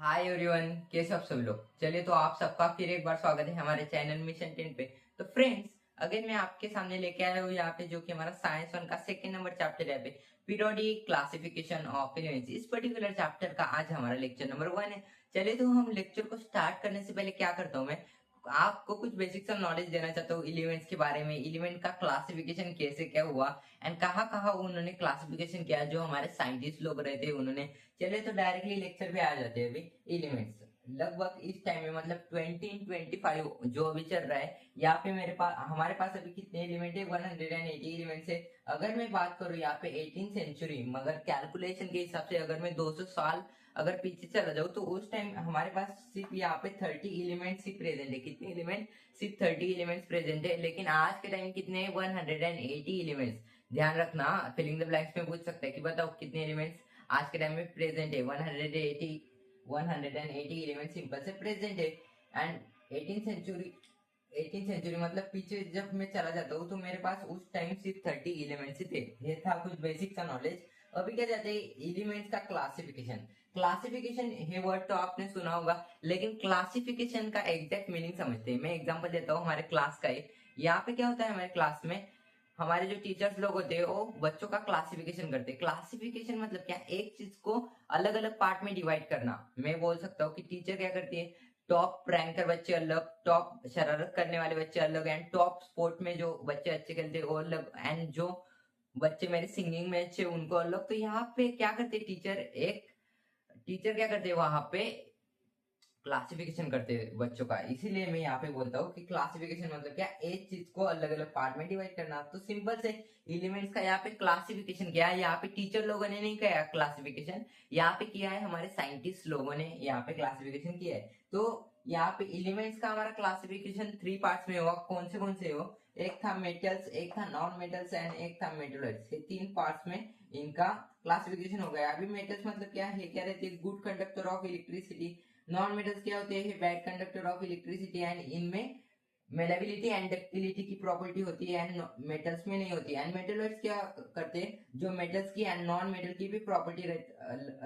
Hi everyone, कैसे हो आप सब लोग। चलिए तो आप सबका फिर एक बार स्वागत है हमारे चैनल मिशन 10 पे। तो फ्रेंड्स, अगर मैं आपके सामने लेके आया हूँ यहाँ पे जो कि हमारा साइंस वन का सेकंड नंबर चैप्टर है यहाँ पे पीरियोडिक क्लासिफिकेशन ऑफ एलिमेंट्स। इस पर्टिकुलर चैप्टर का आज हमारा लेक्चर नंबर 1 है। चलिए तो हम लेक्चर को स्टार्ट करने से पहले क्या करता हूँ, मैं आपको कुछ बेसिक सा नॉलेज देना चाहता हूँ एलिमेंट्स के बारे में। एलिमेंट का क्लासिफिकेशन कैसे क्या हुआ एंड कहाँ कहाँ उन्होंने क्लासिफिकेशन किया, जो हमारे साइंटिस्ट लोग रहे थे उन्होंने। चलिए तो डायरेक्टली लेक्चर पे आ जाते हैं। अभी एलिमेंट्स लगभग इस टाइम में मतलब 2025 जो अभी चल रहा है, यहाँ पे मेरे पास हमारे पास अभी कितने एलिमेंट है, 180 एलिमेंट्स है। अगर मैं बात करूँ यहाँ पे 18th सेंचुरी, मगर कैलकुलेशन के हिसाब से अगर मैं 200 साल अगर पीछे चला जाऊँ तो उस टाइम हमारे पास सिर्फ यहाँ पे 30 एलिमेंट्स ही प्रेजेंट है। कितने एलिमेंट? सिर्फ 30 एलिमेंट्स प्रेजेंट है। लेकिन आज के टाइम कितने? 180 एलिमेंट्स। ध्यान रखना, फिलिंग द ब्लैंक्स में पूछ सकता है कि बताओ कितने एलिमेंट्स आज के टाइम में प्रेजेंट है। 180 एलिमेंट सिंपल से प्रेजेंट है। एंड 18th सेंचुरी मतलब पीछे जब मैं चला जाता हूँ तो मेरे पास उस टाइम सिर्फ 30 एलिमेंट्स ही थे। ये था कुछ बेसिक सा नॉलेज। अभी क्या जाते हैं एलिमेंट्स का क्लासिफिकेशन। क्लासिफिकेशन ये वर्ड तो आपने सुना होगा, लेकिन क्लासिफिकेशन का एग्जैक्ट मीनिंग समझते हैं। मैं एग्जांपल देता हूँ हमारे क्लास का ही। यहाँ पे क्या होता है, हमारे क्लास में हमारे जो टीचर्स लोग होते हैं वो बच्चों का क्लासिफिकेशन करते हैं। क्लासिफिकेशन मतलब क्या? एक चीज को अलग अलग पार्ट में डिवाइड करना। मैं बोल सकता हूँ कि टीचर क्या करती है, टॉप रैंकर बच्चे अलग, टॉप शरारत करने वाले बच्चे अलग, एंड टॉप स्पोर्ट में जो बच्चे अच्छे खेलते हैं वो अलग, एंड जो बच्चे मेरे सिंगिंग में अच्छे उनको अलग। तो यहाँ पे क्या करते टीचर क्या करते हैं वहां पे क्लासिफिकेशन करते हैं बच्चों का। इसीलिए मैं यहाँ पे बोलता हूँ कि क्लासिफिकेशन मतलब क्या? एक चीज को अलग अलग पार्ट में डिवाइड करना। तो सिंपल से एलिमेंट्स का यहाँ पे क्लासिफिकेशन किया है। यहाँ पे टीचर लोगों ने नहीं किया क्लासिफिकेशन, यहाँ पे किया है हमारे साइंटिस्ट लोगों ने यहाँ पे क्लासिफिकेशन किया है। तो यहाँ पे एलिमेंट्स का हमारा क्लासिफिकेशन 3 पार्ट्स में हुआ। कौन से हो? एक था मेटल्स, एक था नॉन मेटल्स एंड एक था मेटलॉइड्स। ये 3 पार्ट्स में इनका क्लासिफिकेशन हो गया। अभी मेटल्स मतलब क्या है, क्या रहते हैं? Good conductor of electricity. Non metals क्या होते हैं? Bad conductor of electricity. And इनमें मेलेबिलिटी एंड डक्टिलिटी की प्रॉपर्टी होती है एंड मेटल्स में नहीं होती। एंड मेटलॉइड्स क्या करते हैं? जो मेटल्स की एंड नॉन मेटल की भी प्रॉपर्टी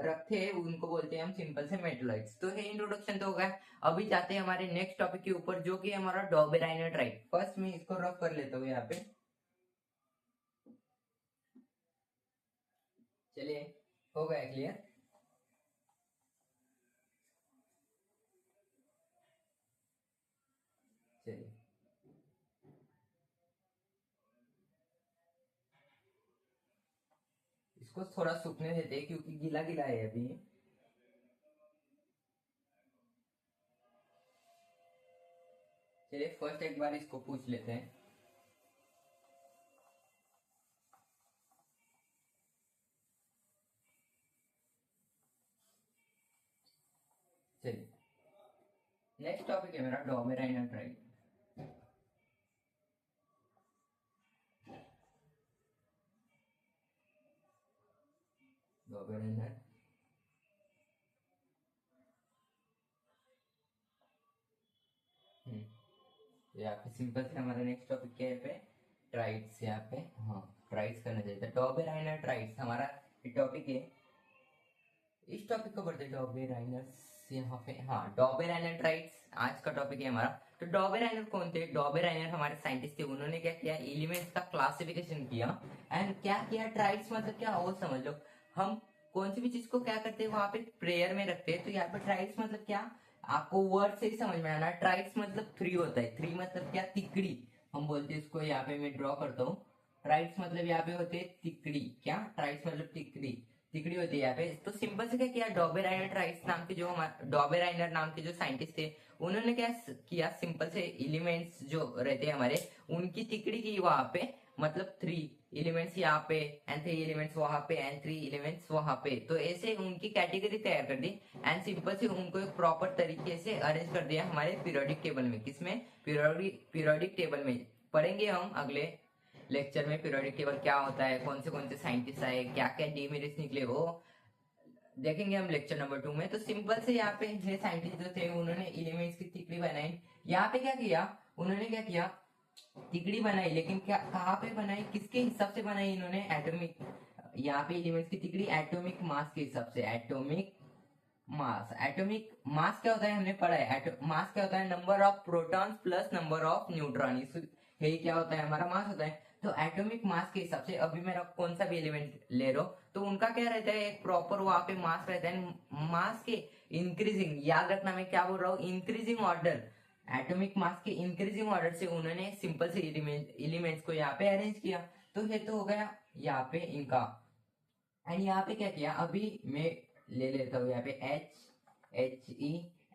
रखते हैं उनको बोलते हैं हम सिंपल से मेटलॉइड्स। तो ये इंट्रोडक्शन तो हो गया। अभी जाते हैं हमारे नेक्स्ट टॉपिक के ऊपर, जो कि हमारा डॉबेराइनोट्राइट। फर्स्ट मैं इसको रफ कर लेता हूँ यहाँ पे। चलिए, हो गया क्लियर। चलिए, इसको थोड़ा सूखने देते हैं क्योंकि गीला गीला है अभी। चलिए फर्स्ट एक बार इसको पूछ लेते हैं। चलिए, नेक्स्ट टॉपिक है मेरा डॉबेराइनोट्राइट। डॉबेराइनर यहाँ पे सिंपल से हमारा नेक्स्ट टॉपिक क्या है पे? ट्राइड्स। यहाँ पे हाँ, ट्राइड्स करना चाहिए था। डॉबेराइनर ट्राइड्स हमारा टॉपिक है। इस टॉपिक को पढ़ते डॉबेराइनर्स यहाँ पे। हाँ, डॉबेराइनर ट्राइड्स आज का टॉपिक है हमारा। तो डॉबेराइनर कौन थे? डॉबेराइनर हमारे साइंटिस्ट थे। उन्होंने क्या किया? एलिमेंट्स का क्लासिफिकेशन किया। एंड क्या किया? ट्राइड्स मतलब क्या वो समझ लो। हम कौन सी भी चीज को क्या करते हैं, वहां पे प्रेयर में रखते हैं। तो यहाँ पे ट्राइड्स मतलब क्या, आपको वर्ड से ही समझ में आना। ट्राइड्स मतलब 3 होता है। 3 मतलब क्या? तिकड़ी हम बोलते हैं इसको। यहाँ पे मैं ड्रॉ करता हूँ। ट्राइड्स मतलब यहाँ पे होते हैं तिकड़ी। क्या? ट्राइड्स मतलब तिकड़ी, तिकड़ी होती है यहाँ पे। तो सिंपल से क्या किया, डॉबेराइनर ट्राइड्स नाम के जो डॉबेराइनर नाम के जो साइंटिस्ट थे उन्होंने क्या किया, सिंपल से एलिमेंट्स जो रहते हैं हमारे उनकी तिकड़ी की वहां पे। मतलब 3 एलिमेंट्स यहाँ पे एंड 3 एलिमेंट्स वहां पे एंड 3 एलिमेंट्स वहां पे। तो ऐसे उनकी कैटेगरी तैयार कर दी एंड सिंपल से उनको एक प्रॉपर तरीके से अरेंज कर दिया हमारे पीरियोडिक टेबल में। किसमें? पीरियोडिक टेबल में। पढ़ेंगे हम अगले लेक्चर में पीरियोडिक टेबल क्या होता है, कौन से साइंटिस्ट आए, क्या क्या डीमेरिट्स निकले, वो देखेंगे हम लेक्चर नंबर 2 में। तो सिंपल से यहाँ पे ये साइंटिस्ट जो थे उन्होंने एलिमेंट्स की तिकड़ी बनाई। यहाँ पे क्या किया उन्होंने, क्या किया? तिकड़ी बनाई, लेकिन क्या कहाँ पे बनाई, किसके हिसाब से बनाई इन्होंने? एटॉमिक। यहाँ पे एलिमेंट्स की तिकड़ी एटॉमिक मास के हिसाब से। एटॉमिक मास, एटॉमिक मास क्या होता है हमने पढ़ा है, मास क्या होता है number of protons plus number of neutron, यही क्या होता है हमारा मास होता है। तो एटॉमिक मास के हिसाब से अभी मेरा कौन सा भी एलिमेंट ले रहा हो तो उनका क्या रहता है, एक प्रॉपर वहां पे मास रहता है। मास के इंक्रीजिंग, याद रखना मैं क्या बोल रहा हूँ, इंक्रीजिंग ऑर्डर, एटॉमिक मास के इंक्रीजिंग ऑर्डर से उन्होंने सिंपल से एलिमेंट्स को यहाँ पे अरेंज किया। तो ये तो हो गया यहाँ पे इनका। एंड यहाँ पे क्या किया, अभी मैं ले लेता हूँ यहाँ पे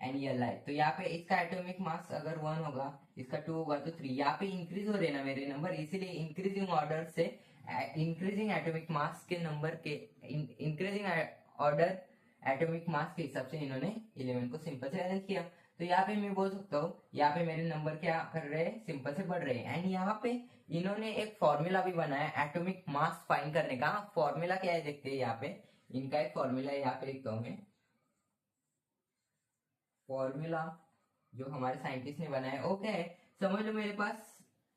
HENELI। तो यहाँ पे इसका एटॉमिक मास अगर 1 होगा, इसका 2 होगा तो 3, यहाँ पे इंक्रीज हो रहे ना मेरे नंबर, इसीलिए इंक्रीजिंग ऑर्डर से इंक्रीजिंग एटॉमिक मास के नंबर के इंक्रीजिंग ऑर्डर एटॉमिक मास के हिसाब से इन्होंने एलिमेंट को सिंपल से अरेंज किया। तो यहाँ पे मैं बोल सकता हूँ यहाँ पे मेरे नंबर क्या कर रहे हैं, सिंपल से बढ़ रहे हैं। एंड यहाँ पे इन्होंने एक फॉर्मूला भी बनाया एटॉमिक मास फाइंड करने का। फॉर्मूला क्या है देखते हैं यहाँ पे, इनका एक फॉर्मूला है, यहाँ पे लिखता हूँ मैं फॉर्मूला जो हमारे साइंटिस्ट ने बनाया। ओके, समझ लो मेरे पास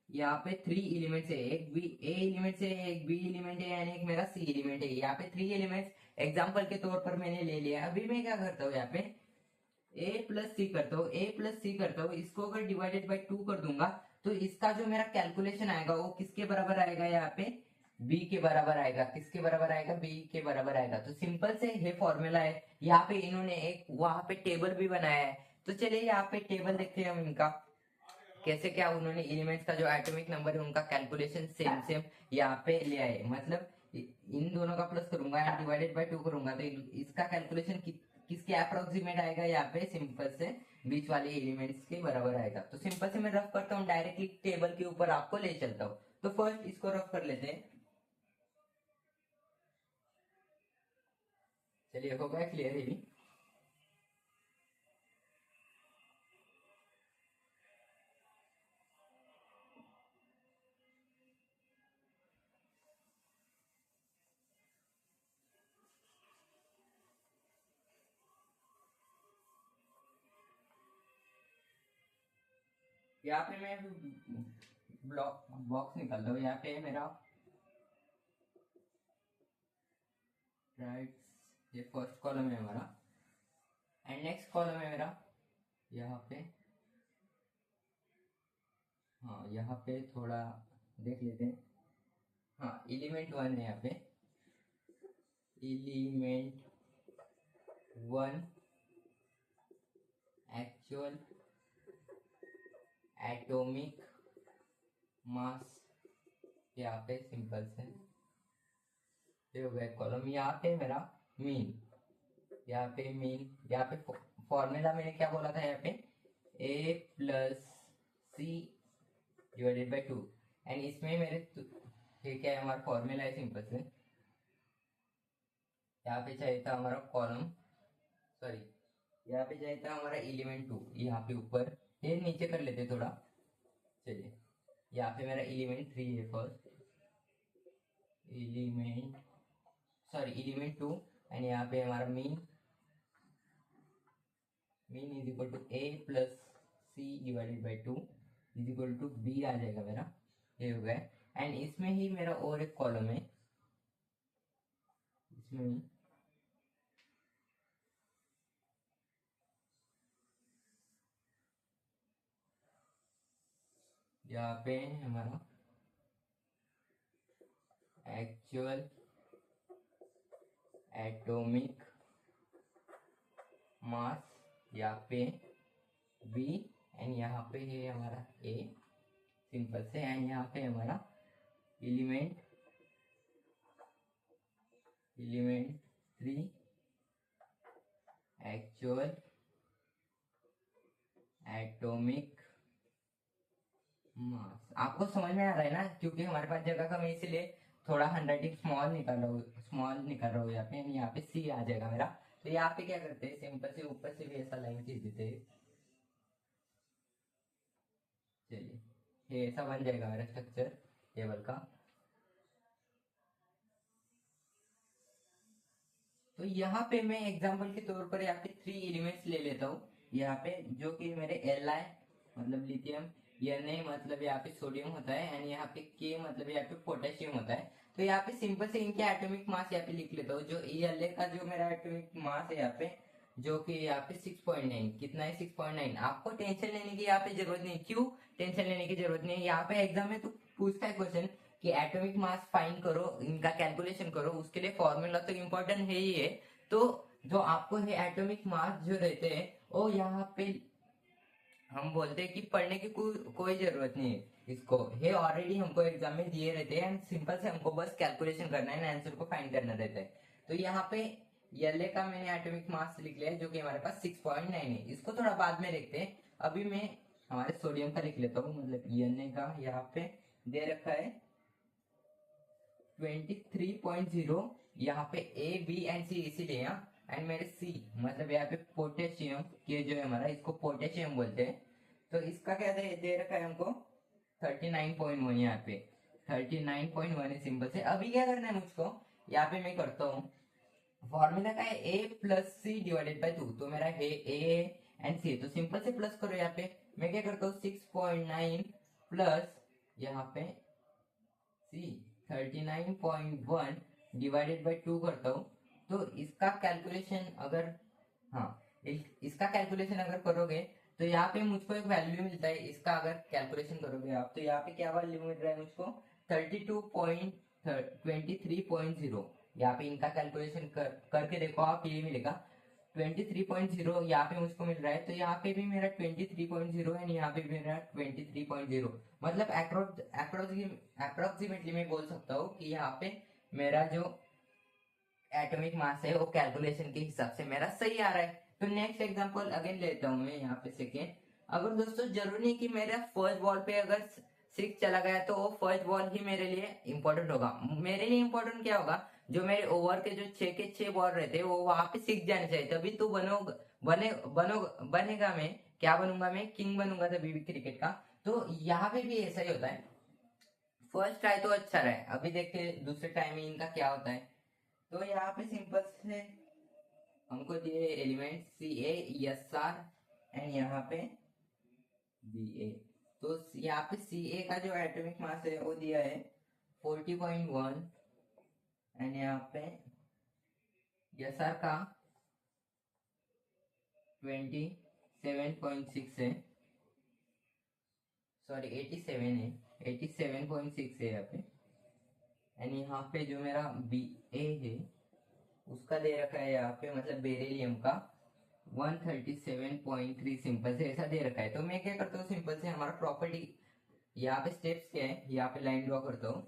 यहाँ पे 3 एलिमेंट्स है, एक बी ए एलिमेंट है, एक बी एलिमेंट है एंड एक मेरा सी एलिमेंट है। यहाँ पे 3 एलिमेंट्स एग्जाम्पल के तौर पर मैंने ले लिया। अभी मैं क्या करता हूँ यहाँ पे ए प्लस सी करता हूँ, ए प्लस सी करता हूँ, इसको अगर डिवाइडेड बाई 2 कर दूंगा तो इसका जो मेरा कैलकुलेशन आएगा वो किसके बराबर आएगा, यहाँ पे बी के बराबर आएगा। किसके बराबर आएगा, बी के बराबर आएगा। तो सिंपल से ये फॉर्मूला है। यहाँ पे इन्होंने एक वहां पे टेबल भी बनाया है। तो चलिए यहाँ पे टेबल देखते हैं हम इनका, कैसे क्या उन्होंने एलिमेंट्स का जो एटॉमिक नंबर है उनका कैलकुलेशन सेम सेम यहाँ पे ले आए। मतलब इन दोनों का प्लस करूंगा एंड डिवाइडेड बाय 2 करूंगा तो इसका कैलकुलेशन किसके अप्रोक्सीमेट आएगा, यहाँ पे सिंपल से बीच वाले एलिमेंट्स के बराबर आएगा। तो सिंपल से मैं रफ करता हूँ, डायरेक्टली टेबल के ऊपर आपको ले चलता हूँ। तो फर्स्ट इसको रफ कर लेते हैं। चलिए हो गया क्लियर है। यहाँ पे मैं ब्लॉक बॉक्स निकाल रहा हूँ। यहाँ पे मेरा राइट, ये फर्स्ट कॉलम है हमारा एंड नेक्स्ट कॉलम है मेरा यहाँ पे। हाँ यहाँ पे थोड़ा देख लेते हैं। हाँ एलिमेंट 1 है यहाँ पे, एलिमेंट 1 एक्चुअल एटॉमिक मास, यहाँ पे सिंपल से ये हो गया कॉलम। यहाँ पे मेरा मीन, यहाँ पे मीन, यहाँ पे फॉर्मूला मैंने क्या बोला था, यहाँ पे a plus C divided by 2 and इसमें मेरे ये क्या है, हमारा फॉर्मूला है सिंपल से। यहाँ पे चाहिए था हमारा कॉलम, सॉरी यहाँ पे चाहिए था हमारा एलिमेंट 2, यहाँ पे ऊपर, ये नीचे कर लेते थोड़ा। चलिए यहाँ पे मेरा एलिमेंट 3 है first, element sorry element 2 and यहाँ पे हमारा mean, mean is equal to a plus C divided by 2 is equal to b आ जाएगा मेरा, ये हो गया। एंड इसमें ही मेरा और एक कॉलम है, इसमें यहाँ पे हमारा एक्चुअल एटॉमिक मास, यहाँ पे बी एंड यहाँ पे है हमारा ए सिंपल से एंड यहाँ पे हमारा एलिमेंट 3 एक्चुअल एटॉमिक मास। आपको समझ में आ रहा है ना, क्योंकि हमारे पास जगह कम है इसीलिए थोड़ा हैंडराइटिंग स्मॉल निकाल रहा हूँ यहाँ पे, यहाँ पे सी आ जाएगा मेरा। तो यहाँ पे क्या करते हैं, सिंपल से ऊपर से भी ऐसा लाइन खींच देते हैं। चलिए ये ऐसा बन जाएगा मेरा स्ट्रक्चर टेबल का। तो यहाँ पे मैं एग्जांपल के तौर पर यहाँ पे 3 एलिमेंट्स ले लेता हूँ, यहाँ पे जो कि मेरे Li मतलब लिथियम, Na मतलब यहाँ पे सोडियम होता है एंड यहाँ पे K मतलब यहाँ पे पोटेशियम होता है। तो यहाँ पे सिंपल से इनके एटॉमिक मास यहाँ पे लिख लेता हूँ। जो La का जो मेरा एटॉमिक मास है यहाँ पे जो कि यहाँ पे 6.9 कितना है 6.9। आपको टेंशन लेने की यहाँ पे जरूरत नहीं। क्यों टेंशन लेने की जरूरत नहीं है? यहाँ पे एग्जाम में तो पूछता है क्वेश्चन कि एटॉमिक मास फाइंड करो, इनका कैलकुलेशन करो, उसके लिए फॉर्मूला तो इम्पोर्टेंट है ही है। तो जो आपको है एटॉमिक मास जो रहते हैं वो यहाँ पे हम बोलते हैं कि पढ़ने की कोई जरूरत नहीं है। इसको ये ऑलरेडी हमको एग्जाम में दिए रहते हैं एंड सिंपल से हमको बस कैलकुलेशन करना है, आंसर को फाइंड करना रहता है। तो यहाँ पे एल का मैंने एटॉमिक मास लिख लिया है जो कि हमारे पास 6.9 है। इसको थोड़ा बाद में देखते हैं। अभी मैं हमारे सोडियम का लिख लेता हूँ, मतलब एन का यहाँ पे दे रखा है 23.0। यहाँ पे ए बी एंड सी इसीलिए यहाँ, एंड मेरे सी मतलब यहाँ पे पोटेशियम के जो है हमारा, इसको पोटेशियम बोलते हैं। तो इसका क्या दे रखा है हमको 39.1। यहाँ पे 39.1 है सिंपल से। अभी क्या करना है मुझको, यहाँ पे मैं करता हूँ फॉर्मूला का है a plus C divided by 2। तो मेरा है a एंड सी, तो सिंपल से प्लस करो। यहाँ पे मैं क्या करता हूँ 6.9 प्लस यहाँ पे सी 39.1 डिवाइडेड बाई 2 करता हूँ। तो इसका कैलकुलेशन अगर हाँ इसका कैलकुलेशन अगर करोगे तो यहाँ पे मुझको एक वैल्यू मिलता है। इसका अगर कैलकुलेशन करोगे आप तो यहाँ पे क्या वैल्यू मिल रहा है मुझको 32.23.0। यहाँ पे इनका कैलकुलेशन करके देखो आप, ये मिलेगा 23.0 यहाँ पे मुझको मिल रहा है। तो यहाँ पे भी मेरा 23.0 है, यहाँ पे भी मेरा 23.0। मतलब अप्रोक्सीमेटली मैं बोल सकता हूँ कि यहाँ पे मेरा जो एटॉमिक मास है वो कैलकुलेशन के हिसाब से मेरा सही आ रहा है। तो नेक्स्ट एग्जांपल अगेन लेता हूँ मैं यहाँ पे सेकेंड। अगर दोस्तों जरूरी नहीं कि मेरा फर्स्ट बॉल पे अगर 6 चला गया तो वो फर्स्ट बॉल ही मेरे लिए इंपॉर्टेंट होगा। मेरे लिए इंपॉर्टेंट क्या होगा, जो मेरे ओवर के जो 6 के 6 बॉल रहते हैं वो वहां पे 6 जाने चाहिए, तभी तो बनेगा। मैं क्या बनूंगा, मैं किंग बनूंगा तभी भी क्रिकेट का। तो यहाँ पे भी ऐसा ही होता है। फर्स्ट ट्राई तो अच्छा रहा है, अभी देखते दूसरे टाइम में इनका क्या होता है। तो यहाँ पे सिंपल से हमको दिए element C S R and यहाँ पे बी ए। तो यहाँ पे सी ए का जो एटॉमिक मास है वो दिया है 40.1 एंड यहाँ पे एस आर का 27.6 है, सॉरी 87 है, 87.6 है यहाँ पे। एंड यहाँ पे जो मेरा बी ए है उसका दे रखा है यहाँ पे, मतलब बेरिलियम का 137.3 सिंपल से ऐसा दे रखा है। तो मैं क्या करता हूँ सिंपल से हमारा प्रॉपर्टी यहाँ पे स्टेप्स क्या है, यहाँ पे लाइन ड्रॉ करता हूँ।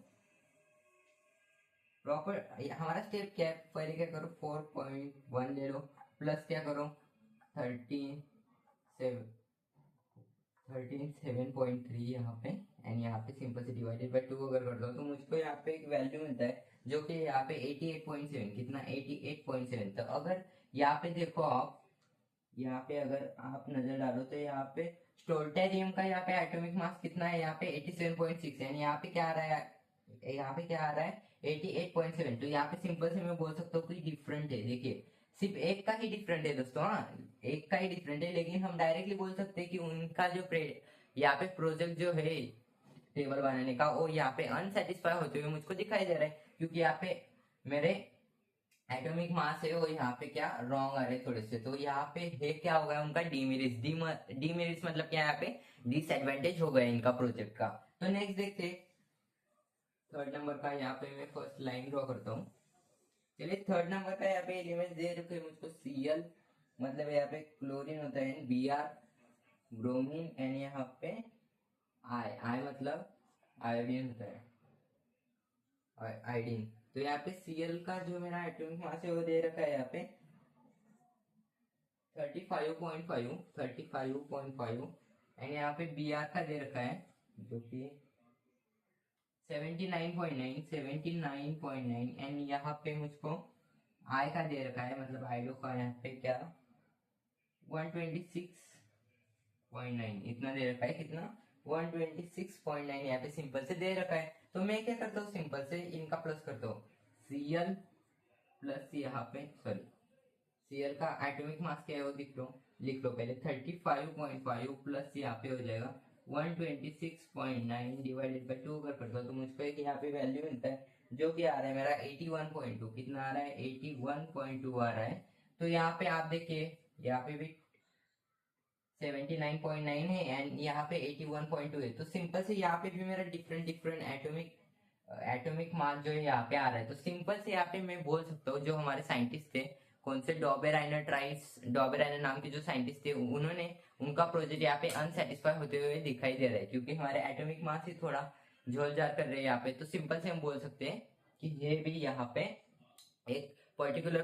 प्रॉपर हमारा स्टेप क्या है, पहले क्या करो 4.1 ले लो, प्लस क्या करो 13.7.3 यहाँ पे, एंड यहाँ पे सिंपल से डिवाइडेड बाय 2 अगर कर दो तो मुझको यहाँ पे एक वैल्यू मिलता है जो कि यहाँ पे 88.7। कितना 88.7। तो अगर यहाँ पे देखो आप, यहाँ पे अगर आप नजर डालो तो यहाँ पे स्टोल्टेरियम का यहाँ पे एटॉमिक मास कितना है, यहाँ पे 87.6 है। यहाँ पे क्या आ रहा है, यहाँ पे क्या आ रहा है 88.7। तो यहाँ पे सिंपल से मैं बोल सकता हूँ कि डिफरेंट है। देखिए सिर्फ एक का ही डिफरेंट है दोस्तों, हाँ एक का ही डिफरेंट है, लेकिन हम डायरेक्टली बोल सकते हैं कि उनका जो यहाँ पे प्रोजेक्ट जो है टेबल बनाने का वो यहाँ पे अनसेटिस्फाई होते हुए मुझको दिखाई दे रहा है, क्योंकि यहाँ पे मेरे एटॉमिक मास है वो यहाँ पे क्या रॉन्ग आ रहे थोड़े से। तो यहाँ पे है क्या हो गया उनका डीमेरिट्स मतलब क्या यहाँ पे डिसएडवांटेज हो गया इनका प्रोजेक्ट का। तो नेक्स्ट देखते थर्ड नंबर का। यहाँ पे मैं फर्स्ट लाइन ड्रॉ करता हूँ। चलिए थर्ड नंबर का यहाँ पे एलिमेंट दे रखे मुझको Cl, मतलब यहाँ पे क्लोरीन होता है, Br ब्रोमीन, एंड यहाँ पे आई मतलब आयोडीन होता है, आयोडीन। तो यहाँ पे Cl का जो मेरा एटॉमिक मास है वो दे रखा है यहाँ पे 35.5 एंड यहाँ पे Br का दे रखा है जो कि 79.9 एंड यहाँ पे मुझको आई का दे रखा है, मतलब आइडो का यहाँ पे क्या 126.9 इतना दे रखा है। कितना 126.9 यहाँ पे सिंपल से दे रखा है। तो मैं क्या करता हूँ सिंपल से इनका प्लस करता हूँ, Cl प्लस यहाँ पे सॉरी Cl का एटॉमिक मास क्या है वो लिख लो पहले 35.5 प्लस यहाँ पे हो जाएगा 126.9 डिवाइडेड बाई 2 कर दो तो मुझको एक यहाँ पे वैल्यू मिलता है जो कि आ रहा है मेरा 81.2। कितना आ रहा है 81.2 आ रहा है। तो यहाँ पे आप देखिए, यहाँ पे भी 79.9 है एंड यहाँ पे 81.2 है। तो सिंपल से यहाँ पे भी मेरा डिफरेंट डिफरेंट एटॉमिक मास जो है यहाँ पे आ रहा है। तो सिंपल से यहाँ पे मैं बोल सकता हूँ, जो हमारे साइंटिस्ट थे, कौन से डॉबेराइनर नाम के जो साइंटिस्ट थे, उन्होंने उनका प्रोजेक्ट यहाँ पे अनसेटिस्फाई होते हुए दिखाई दे रहा है, क्योंकि हमारे एटॉमिक मास ही थोड़ा झोलझाल कर रहे हैं यहाँ पे। तो सिंपल से हम बोल सकते हैं कि ये भी यहाँ पे एक पर्टिकुलर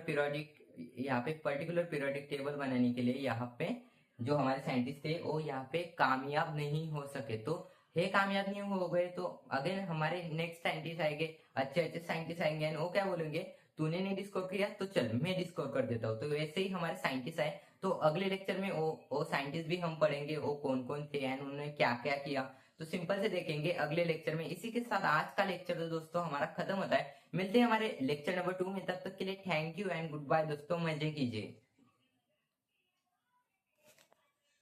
पीरियोडिक टेबल बनाने के लिए यहाँ पे जो हमारे साइंटिस्ट थे वो यहाँ पे कामयाब नहीं हो सके। तो ये कामयाब नहीं हो गए तो अगेन हमारे नेक्स्ट साइंटिस्ट आएंगे, अच्छे अच्छे साइंटिस्ट आएंगे एंड वो क्या बोलेंगे, तूने नहीं डिस्कवर किया तो चल मैं डिस्कवर कर देता हूँ। तो वैसे ही हमारे साइंटिस्ट आए। तो अगले लेक्चर में वो साइंटिस्ट भी हम पढ़ेंगे, वो कौन कौन थे एंड उन्होंने क्या क्या किया। तो सिंपल से देखेंगे अगले लेक्चर में। इसी के साथ आज का लेक्चर तो दोस्तों हमारा खत्म होता है। मिलते हैं हमारे लेक्चर नंबर 2 में, तब तक के लिए thank you and goodbye दोस्तों, मजे कीजिए।